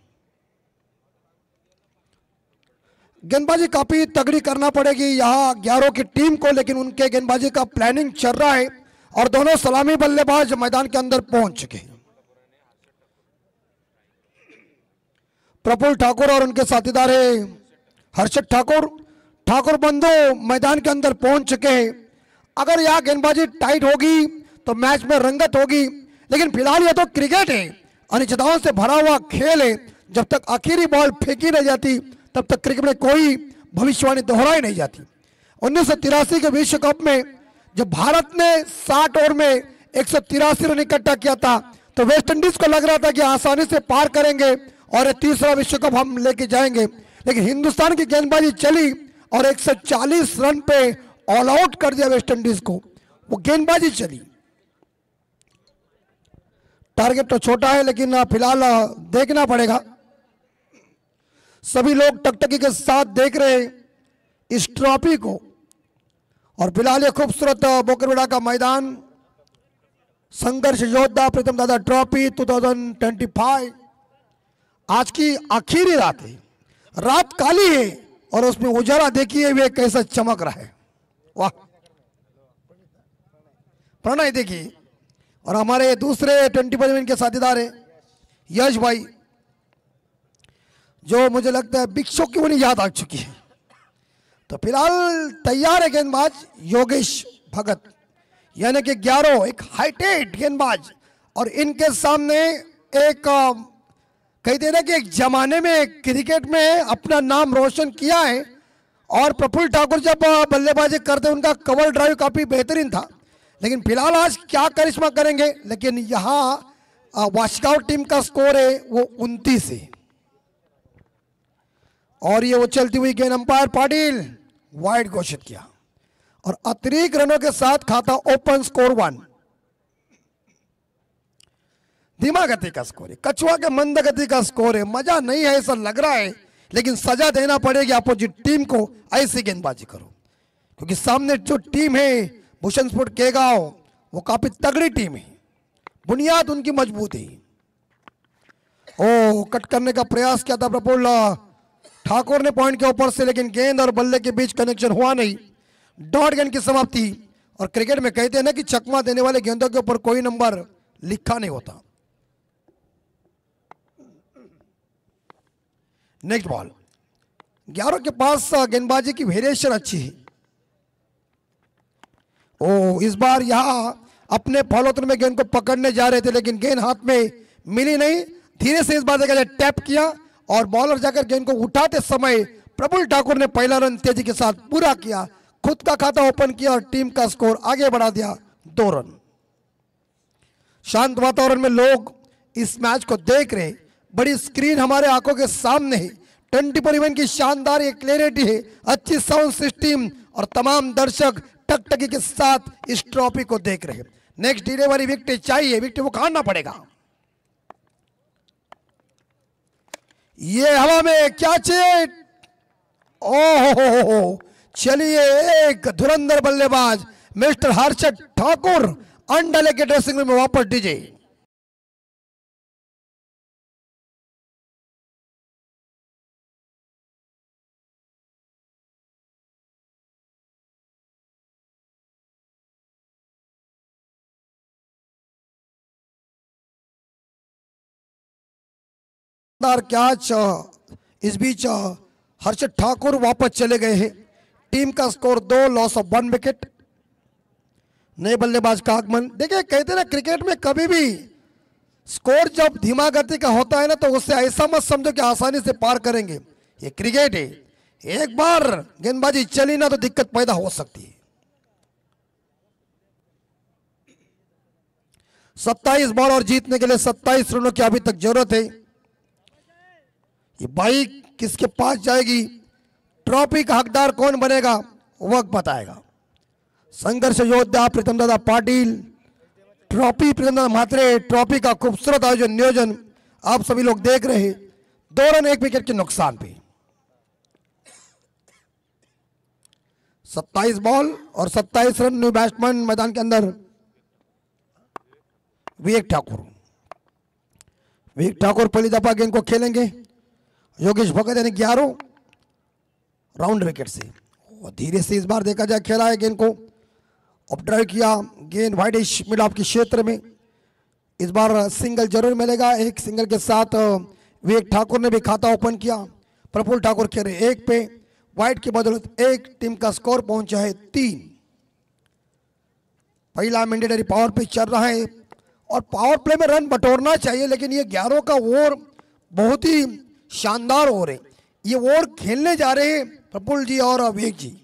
गेंदबाजी काफी तगड़ी करना पड़ेगी यहाँ 11 की टीम को, लेकिन उनके गेंदबाजी का प्लानिंग चल रहा है और दोनों सलामी बल्लेबाज मैदान के अंदर पहुंच चुके हैं। प्रफुल्ल ठाकुर और उनके साथीदार है हर्षद ठाकुर। ठाकुर बंधु मैदान के अंदर पहुंच चुके हैं। अगर यहाँ गेंदबाजी टाइट होगी तो मैच में रंगत होगी, लेकिन फिलहाल यह तो क्रिकेट है, अनिश्चितताओं से भरा हुआ खेल है। जब तक आखिरी बॉल फेंकी नहीं जाती तब तक क्रिकेट में कोई भविष्यवाणी दोहराई नहीं जाती। 1983 के विश्व कप में जब भारत ने 60 ओवर में 183 रन इकट्ठा किया था, तो वेस्ट इंडीज को लग रहा था कि आसानी से पार करेंगे और तीसरा विश्व कप हम लेके जाएंगे। लेकिन हिंदुस्तान की गेंदबाजी चली और 140 रन पे ऑल आउट कर दिया वेस्ट इंडीज को। वो गेंदबाजी चली। टारगेट तो छोटा है, लेकिन फिलहाल देखना पड़ेगा। सभी लोग टकटकी के साथ देख रहे हैं इस ट्रॉफी को। और फिलहाल ये खूबसूरत बोकरवेड़ा का मैदान, संघर्ष योद्धा प्रीतम दादा ट्रॉफी 2025। आज की आखिरी रात है, रात काली है और उसमें उजाला देखिए वे कैसा चमक रहा है। वाह, प्रणय देखिए। और हमारे दूसरे 2025 के साथीदार हैं यश भाई, जो मुझे लगता है बिग शो की उन्हें याद आ चुकी है। तो फिलहाल तैयार है गेंदबाज योगेश भगत, यानी कि 11 एक हाईटेड गेंदबाज। और इनके सामने एक कहते हैं ना कि एक जमाने में क्रिकेट में अपना नाम रोशन किया है। और प्रफुल्ल ठाकुर जब बल्लेबाजी करते उनका कवर ड्राइव काफी बेहतरीन था। लेकिन फिलहाल आज क्या करिश्मा करेंगे। लेकिन यहाँ वाशिकाव टीम का स्कोर है वो 29 है। और ये वो चलती हुई गेंद अंपायर पाटिल वाइड घोषित किया और अतिरिक्त रनों के साथ खाता ओपन स्कोर 1। धीमा गति का स्कोर है, कछुआ के मंद गति का स्कोर है। मजा नहीं है ऐसा लग रहा है, लेकिन सजा देना पड़ेगी अपोजिट टीम को। ऐसी गेंदबाजी करो, क्योंकि सामने जो टीम है भूषण स्पोर्ट केगांव, वो काफी तगड़ी टीम है, बुनियाद उनकी मजबूत है। ओ, कट करने का प्रयास किया था प्रफुल्ल ठाकुर ने पॉइंट के ऊपर से, लेकिन गेंद और बल्ले के बीच कनेक्शन हुआ नहीं। डॉट गेंद की समाप्ति। और क्रिकेट में कहते हैं ना कि चकमा देने वाले गेंदों के ऊपर कोई नंबर लिखा नहीं होता। Next ball. 11 के पास गेंदबाजी की वेरिएशन अच्छी है। ओ, इस बार यहां अपने फॉलोथ्रू में गेंद को पकड़ने जा रहे थे, लेकिन गेंद हाथ में मिली नहीं। धीरे से इस बार देखा जाए टैप किया और बॉलर जाकर गेंद को उठाते समय प्रफुल्ल ठाकुर ने पहला रन तेजी के साथ पूरा किया, खुद का खाता ओपन किया और टीम का स्कोर आगे बढ़ा दिया 2 रन। शांत वातावरण में लोग इस मैच को देख रहे, बड़ी स्क्रीन हमारे आंखों के सामने है। 2021 की शानदार ये क्लैरिटी है, अच्छी साउंड सिस्टम और तमाम दर्शक टकटकी के साथ इस ट्रॉफी को देख रहे हैं। नेक्स्ट डिलीवरी विकेट चाहिए, विकेट वो खाना पड़ेगा। ये हवा में क्या चाहिए? ओहो, चलिए एक धुरंधर बल्लेबाज मिस्टर हर्षद ठाकुर अंडले के ड्रेसिंग रूम में वापस दीजिए। कैच। इस बीच हर्षद ठाकुर वापस चले गए हैं। टीम का स्कोर 2, लॉस ऑफ 1 विकेट। नए बल्लेबाज का आगमन। देखिए कहते हैं ना क्रिकेट में कभी भी स्कोर जब धीमा गति का होता है ना तो उससे ऐसा मत समझो कि आसानी से पार करेंगे। ये क्रिकेट है, एक बार गेंदबाजी चली ना तो दिक्कत पैदा हो सकती है। 27 बॉल और जीतने के लिए 27 रनों की अभी तक जरूरत है। ये बाइक किसके पास जाएगी, ट्रॉफी का हकदार कौन बनेगा, वक्त बताएगा। संघर्ष योद्धा प्रीतम दादा पाटिल ट्रॉफी, प्रीतम दादा म्हात्रे ट्रॉफी का खूबसूरत आयोजन नियोजन आप सभी लोग देख रहे हैं। 2 रन 1 विकेट के नुकसान पे 27 बॉल और 27 रन। न्यू बैट्समैन मैदान के अंदर विवेक ठाकुर पहली दफा गेंद को खेलेंगे। योगेश भगत यानी 11 राउंड विकेट से और धीरे से इस बार देखा जाए खेला है गेंद को, अब ड्राइव किया, गेंद वाइडिश मिड ऑफ के क्षेत्र में। इस बार सिंगल जरूर मिलेगा। एक सिंगल के साथ विवेक ठाकुर ने भी खाता ओपन किया। प्रफुल्ल ठाकुर खेले 1 पे, वाइड की बदौलत 1, टीम का स्कोर पहुंचा है 3। पहला मैंडेटरी पावर पे चल रहा है और पावर प्ले में रन बटोरना चाहिए, लेकिन ये 11 का ओवर बहुत ही शानदार ओवर है। ये ओवर खेलने जा रहे हैं प्रफुल्ल जी और विवेक जी।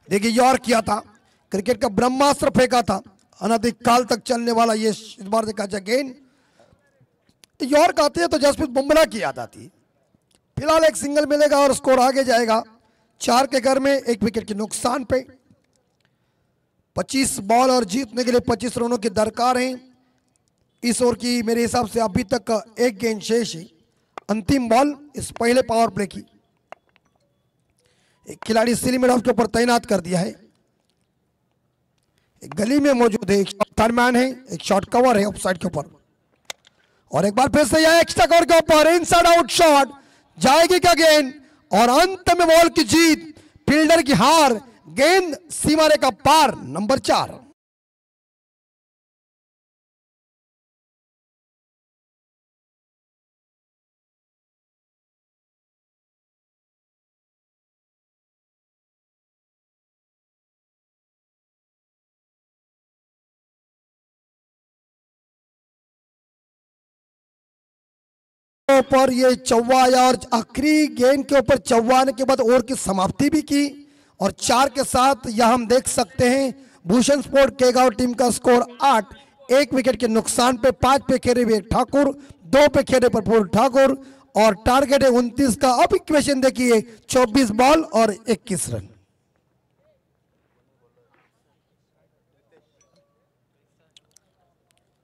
देखिए यॉर्क किया था, क्रिकेट का ब्रह्मास्त्र फेंका था, अनधिक काल तक चलने वाला ये इस बार देखा जाए गेंद यॉर्क आते हैं तो जसप्रीत बुमराह की याद आती है। फिलहाल एक सिंगल मिलेगा और स्कोर आगे जाएगा 4 के घर में 1 विकेट के नुकसान पे। 25 बॉल और जीतने के लिए 25 रनों की दरकार है। इस ओवर की मेरे हिसाब से अभी तक 1 गेंद शेष है। अंतिम बॉल इस पहले पावर प्ले की। एक खिलाड़ी सीली मिड ऑफ के ऊपर तैनात कर दिया है। एक गली में मौजूद है, एक थर्डमैन है, एक शॉट कवर है ऑफसाइड के ऊपर। और एक बार फिर से यह एक्स्ट्रा कवर के ऊपर इनसाइड आउट शॉट जाएगी क्या गेंद, और अंत में बॉल की जीत, फील्डर की हार, गेंद सीमा रेखा पार। नंबर 4। पर ये चौवा और आखिरी गेंद के ऊपर चौवा आने के बाद ओवर की समाप्ति भी की और 4 के साथ यह हम देख सकते हैं भूषण स्पोर्ट केगांव टीम का स्कोर 8, 1 विकेट के नुकसान पे। 5 पे खेले विवेक ठाकुर, 2 पे खेले प्रफुल्ल ठाकुर और टारगेट है 29 का। अब इक्वेशन देखिए 24 बॉल और 21 रन।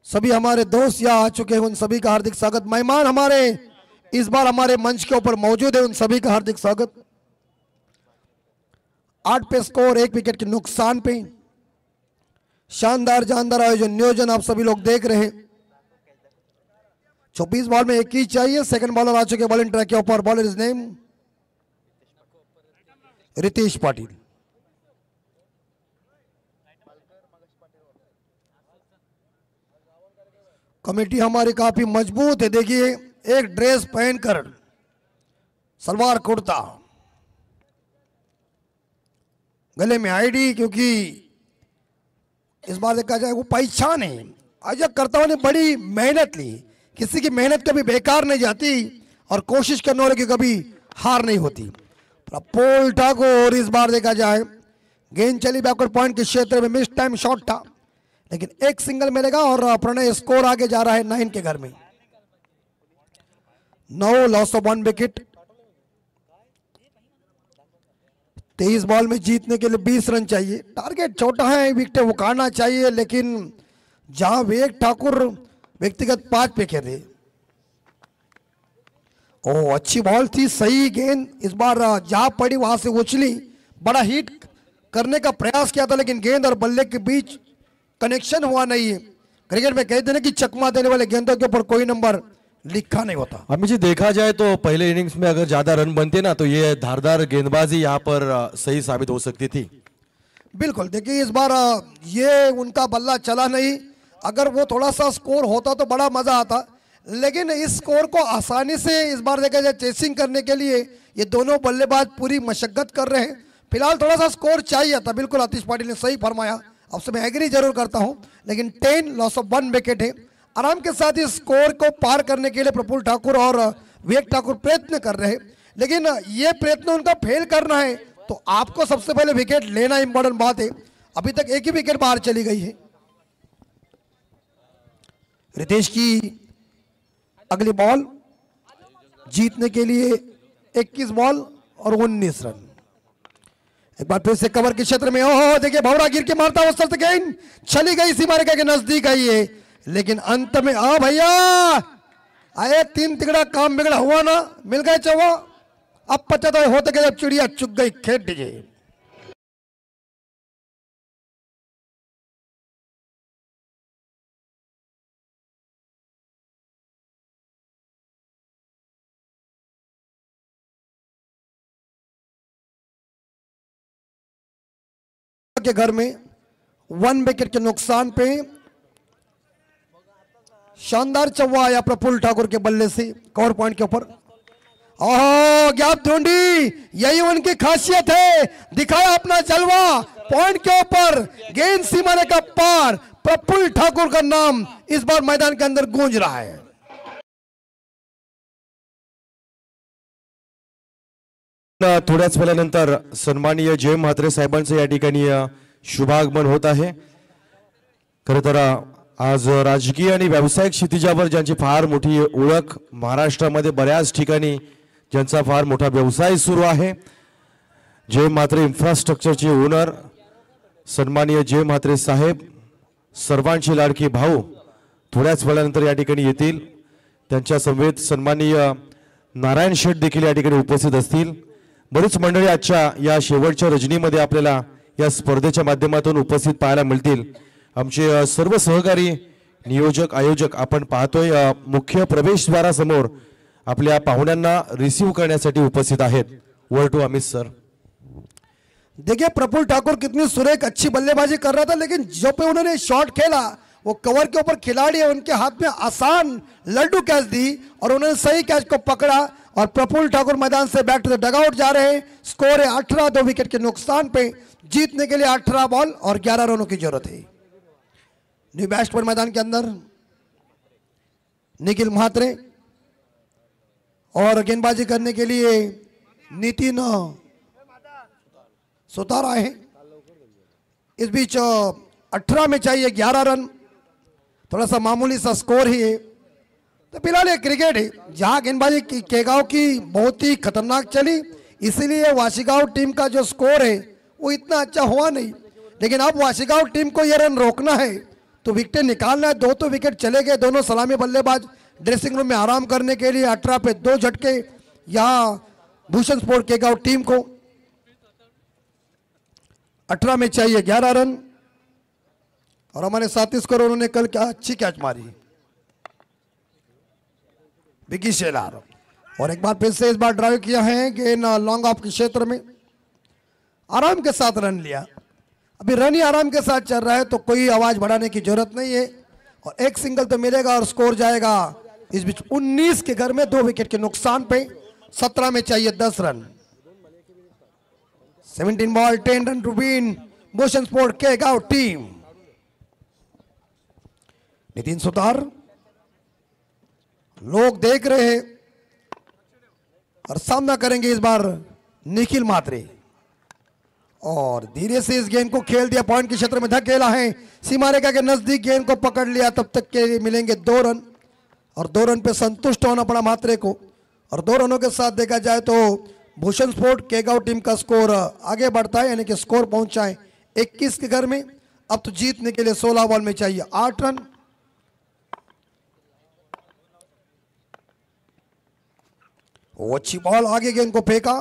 सभी हमारे दोस्त यहाँ आ चुके हैं, उन सभी का हार्दिक स्वागत। मेहमान हमारे इस बार हमारे मंच के ऊपर मौजूद है, उन सभी का हार्दिक स्वागत। 8 पे स्कोर, 1 विकेट के नुकसान पे। शानदार जानदार आयोजन नियोजन आप सभी लोग देख रहे हैं। 24 बॉल में 1 ही चाहिए। सेकंड बॉलर आ चुके बॉलिंग ट्रैक के ऊपर। Bowler is name Ritesh Patil. Committee हमारी काफी मजबूत है। देखिए एक ड्रेस पहनकर सलवार कुर्ता, गले में आईडी, क्योंकि इस बार देखा जाए वो पहचान है। आयोजकर्ताओं ने बड़ी मेहनत ली, किसी की मेहनत कभी बेकार नहीं जाती और कोशिश करने वाले की कभी हार नहीं होती। प्रफुल्ल ठाकुर इस बार देखा जाए गेंद चली बैकवर्ड पॉइंट के क्षेत्र में, मिस टाइम शॉट था, लेकिन 1 सिंगल मिलेगा और प्रणय स्कोर आगे जा रहा है 9 के घर में। 9 लॉस ऑफ 1 विकेट। 23 बॉल में जीतने के लिए 20 रन चाहिए। टारगेट छोटा है, विकेट उखाड़ना चाहिए, लेकिन जहां विवेक ठाकुर व्यक्तिगत 5 पे खेले। ओ अच्छी बॉल थी, सही गेंद इस बार जहां पड़ी वहां से उछली। बड़ा हिट करने का प्रयास किया था, लेकिन गेंद और बल्ले के बीच कनेक्शन हुआ नहीं है। क्रिकेट में कहते हैं कि चकमा देने वाले गेंदों के ऊपर कोई नंबर लिखा नहीं होता। अमित जी देखा जाए तो पहले इनिंग्स में अगर ज्यादा रन बनते ना तो ये धारदार गेंदबाजी यहाँ पर सही साबित हो सकती थी। बिल्कुल, देखिए इस बार ये उनका बल्ला चला नहीं। अगर वो थोड़ा सा स्कोर होता तो बड़ा मजा आता, लेकिन इस स्कोर को आसानी से इस बार देखा जाए चेसिंग करने के लिए ये दोनों बल्लेबाज पूरी मशक्कत कर रहे हैं। फिलहाल थोड़ा सा स्कोर चाहिए था, बिल्कुल आतिश पाटिल ने सही फरमाया, आपसे मैं एग्री जरूर करता हूं, लेकिन 10 लॉस ऑफ 1 विकेट है। आराम के साथ इस स्कोर को पार करने के लिए प्रफुल्ल ठाकुर और विवेक ठाकुर प्रयत्न कर रहे हैं, लेकिन ये प्रयत्न उनका फेल करना है तो आपको सबसे पहले विकेट लेना इंपॉर्टेंट बात है। अभी तक एक ही विकेट बाहर चली गई है। रितेश की अगली बॉल जीतने के लिए 21 बॉल और 19 रन। एक बार फिर से कवर के क्षेत्र में, ओहो देखिए भौरा गिर के मारता हुआ सर गेंद चली गई सीमा रेखा के नजदीक आई है, लेकिन अंत में भैया आए 3 तिगड़ा काम बिगड़ा हुआ ना, मिल गए चौवा। अब 75 होते गए जब चिड़िया चुग गई खेत दीजिए। के घर में 1 विकेट के नुकसान पे शानदार चौवा आया प्रफुल्ल ठाकुर के बल्ले से कवर पॉइंट के ऊपर। ओह गैप ढूंढी, यही उनकी खासियत है, दिखाया अपना जलवा पॉइंट के ऊपर, गेंद सीमा रेखा पार। प्रफुल्ल ठाकुर का नाम इस बार मैदान के अंदर गूंज रहा है। थोड्याच वेळानंतर सन्माननीय जय म्हात्रे साहेबांचं या ठिकाणी शुभागमन होत आहे। खरं तर आज राजकीय आणि व्यावसायिक क्षितिजावर ज्यांची फार मोठी ओळख महाराष्ट्रामध्ये बऱ्याच ठिकाणी ज्यांचा फार मोठा व्यवसाय सुरू आहे, जय म्हात्रे इन्फ्रास्ट्रक्चरचे ओनर सन्माननीय जय म्हात्रे साहेब, सर्वांची लाडकी भाऊ थोड्याच वेळानंतर या ठिकाणी येतील। त्यांच्या समवेत सन्माननीय नारायण शेठ देखील या ठिकाणी उपस्थित असतील। बरीच मंडळी आजच्या या शेवटच्या रजनीमध्ये आपल्याला या स्पर्धेच्या माध्यमातून उपस्थित पाहायला मिळतील। आमचे सर्व सहकारी नियोजक आयोजक आपण पाहतोय मुख्य प्रवेशद्वारासमोर आपल्या पाहुण्यांना रिसीव करण्यासाठी उपस्थित आहेत। Over to Amit sir. देखिए प्रफुल्ल ठाकुर कितनी सुरेख अच्छी बल्लेबाजी कर रहा था, लेकिन जो पे उन्होंने शॉट खेला वो कवर के ऊपर खिलाड़ी है उनके हाथ में आसान लड्डू कैच दी और उन्होंने सही कैच को पकड़ा और प्रफुल्ल ठाकुर मैदान से बैक टू द डगआउट जा रहे हैं। स्कोर है 18, 2 विकेट के नुकसान पे जीतने के लिए 18 बॉल और 11 रनों की जरूरत है। न्यू बैट्समैन मैदान के अंदर निखिल म्हात्रे और गेंदबाजी करने के लिए नितिन सुतार आए हैं। इस बीच 18 में चाहिए 11 रन, थोड़ा सा मामूली सा स्कोर ही है। तो फिलहाल ये क्रिकेट है जहां गेंदबाजी केगांव की बहुत ही खतरनाक चली, इसीलिए वाशीगांव टीम का जो स्कोर है वो इतना अच्छा हुआ नहीं, लेकिन अब वाशीगांव टीम को ये रन रोकना है तो विकेट निकालना है। 2 तो विकेट चले गए, दोनों सलामी बल्लेबाज ड्रेसिंग रूम में आराम करने के लिए। 18 पे 2 झटके यहाँ भूषण स्पोर्ट केगांव टीम को। 18 में चाहिए 11 रन और हमारे साथी स्कोर उन्होंने कल क्या अच्छी कैच मारी विकी शेलार, और एक बार फिर से इस बार ड्राइव किया है गेंद लॉन्ग ऑफ के क्षेत्र में, आराम के साथ रन लिया। अभी रन ही आराम के साथ चल रहा है तो कोई आवाज बढ़ाने की जरूरत नहीं है और एक सिंगल तो मिलेगा और स्कोर जाएगा इस बीच 19 के घर में 2 विकेट के नुकसान पे। 17 में चाहिए 10 run. 17 ball 10 run to win Bhushan sport Kegaon team. Nitin Sutar लोग देख रहे हैं और सामना करेंगे इस बार निखिल म्हात्रे, और धीरे से इस गेंद को खेल दिया, पॉइंट के क्षेत्र में धकेला है, सीमा रेखा के नजदीक गेंद को पकड़ लिया। तब तक के मिलेंगे 2 रन और 2 रन पे संतुष्ट होना पड़ा म्हात्रे को, और 2 रनों के साथ देखा जाए तो भूषण स्पोर्ट केगांव टीम का स्कोर आगे बढ़ता है, यानी कि स्कोर पहुंचा है 21 के घर में। अब तो जीतने के लिए 16 बॉल में चाहिए 8 रन। वो अच्छी बॉल आगे गेंद को फेंका,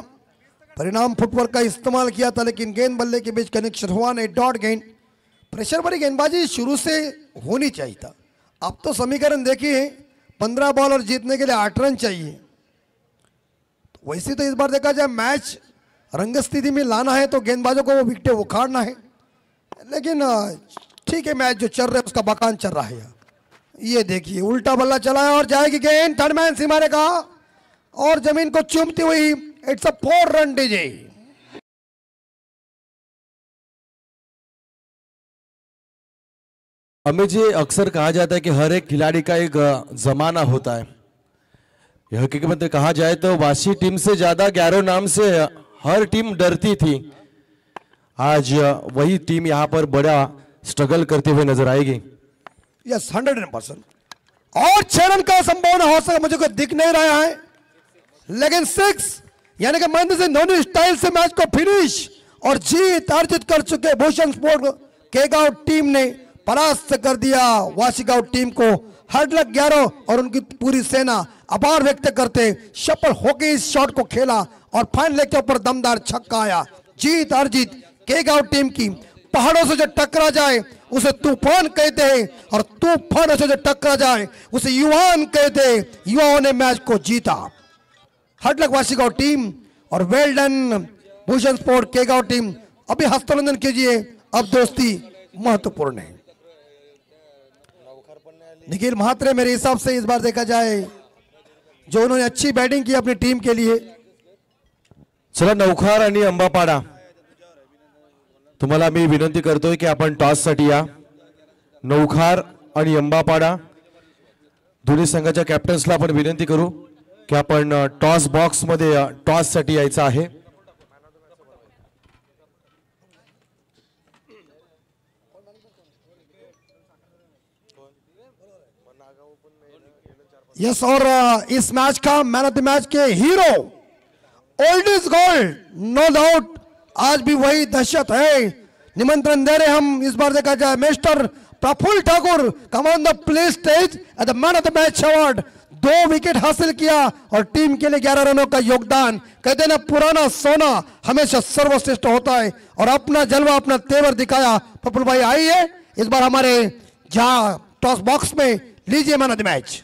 परिणाम फुटवर्क का इस्तेमाल किया था लेकिन गेंद बल्ले के बीच कनेक्शन हुआ नहीं। डॉट गेंद। प्रेशर भरी गेंदबाजी शुरू से होनी चाहिए था। अब तो समीकरण देखिए 15 बॉल और जीतने के लिए 8 रन चाहिए। तो वैसे तो इस बार देखा जाए मैच रंग स्थिति में लाना है तो गेंदबाजों को वो विकेट उखाड़ना है, लेकिन ठीक है मैच जो चल रहा है उसका बकान चल रहा है। ये देखिए उल्टा बल्ला चला है और जाएगी गेंद, थर्ड मैन सीमा रेखा और जमीन को चूमती हुई। It's a 4 run DJ. Amit ji, अक्सर कहा जाता है कि हर एक खिलाड़ी का एक जमाना होता है। यह हकीकत में कहा जाए तो वाशी टीम से ज्यादा गैरो नाम से हर टीम डरती थी। आज वही टीम यहाँ पर बड़ा स्ट्रगल करते हुए नजर आएगी। यस 100%। और 6 रन का संभावना हो सकता, मुझे कोई दिख नहीं रहा है, लेकिन 6 यानी कि महेंद्र सिंह धोनी स्टाइल से मैच को फिनिश और जीत अर्जित कर चुके भूषण स्पोर्ट केगांव टीम ने परास्त कर दिया वाशीगांव टीम को। हार्ड लक 11 और उनकी पूरी सेना आभार व्यक्त करते सफल होकर इस शॉट को खेला और फाइनल के ऊपर दमदार छक्का आया। जीत अर्जित केगांव टीम की। पहाड़ों से जो टकरा जाए उसे तूफान कहते हैं और तूफान से जो टकरा जाए उसे युवान कहते हैं। युवाओं ने मैच को जीता। हार्ड लक वाशीगांव टीम और वेल done Bhushan sport Kegaon team. अभी हस्तांतरण कीजिए, अब दोस्ती महत्वपूर्ण है। निखिल महात्रे मेरे हिसाब से इस बार देखा जाए जो उन्होंने अच्छी बैटिंग की अपनी टीम के लिए। चला नौखार आणि अंबापाडा, तुम्हाला मी विनंती करतोय की आपण टॉस साठी या। नौखार आणि अंबापाडा दोन्ही संघाच्या कॅप्टन्सला आपण विनंती करू की आपण टॉस बॉक्स मध्ये टॉस साठी यायचं आहे। यस, और इस मैच का मैन ऑफ द मैच के hero old is gold, no doubt आज भी वही दहशत है। निमंत्रण दे रहे हम इस बार देखा जाए mister Praful Thakur come on the play stage at the man of the match award. 2 wicket हासिल किया और टीम के लिए 11 रनों का योगदान। कहते ना पुराना सोना हमेशा सर्वश्रेष्ठ होता है और अपना जलवा अपना तेवर दिखाया। प्रफुल्ल भाई आइए इस बार हमारे जहां टॉस बॉक्स में लीजिए मैन ऑफ द मैच।